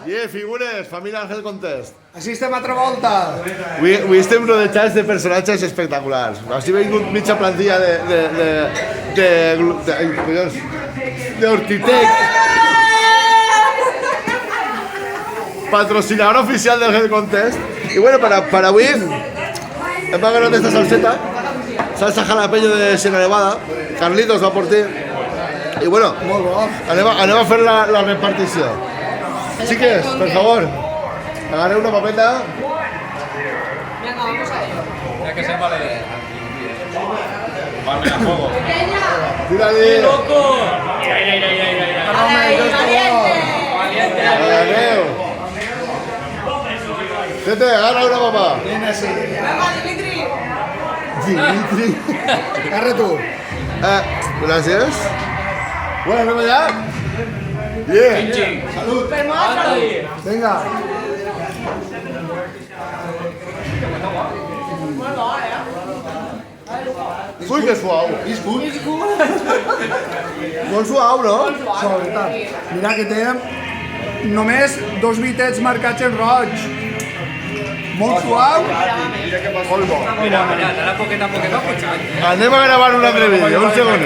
Yeah, figures, família Ángel Contest. Així estem altra volta. Avui estem rodejats de personatges espectaculars. Així ha vingut mitja plantilla d'Hortitec. Patrocinador oficial del Hell Contest. Y bueno, para avui hem pagat esta salseta. Salsa jalapeño de Sierra Nevada. Carlitos va por ti. Y bueno, anem a fer la repartició. Chiques, por favor, agarré una papeta. Venga, vamos a ello. Ya que se vale. Vale, a fuego. Tírale. ¡Loco! Mira. Valiente. Agarreo. Tete, agarra una papa. Viene así. Venga, Dimitri. Dimitri. Agarra tú. Gracias. Bueno, ¿vamos ya? Bien. Salud. Venga. Uy, que suau. És good. Molt suau, no? Suau, tant. Mira que té només 2 bitets marcats en roig. Molt suau. Molt bo. Mira, dale poqueta a poqueta, pues chaval. Anem a gravar un altre vídeo, un segon.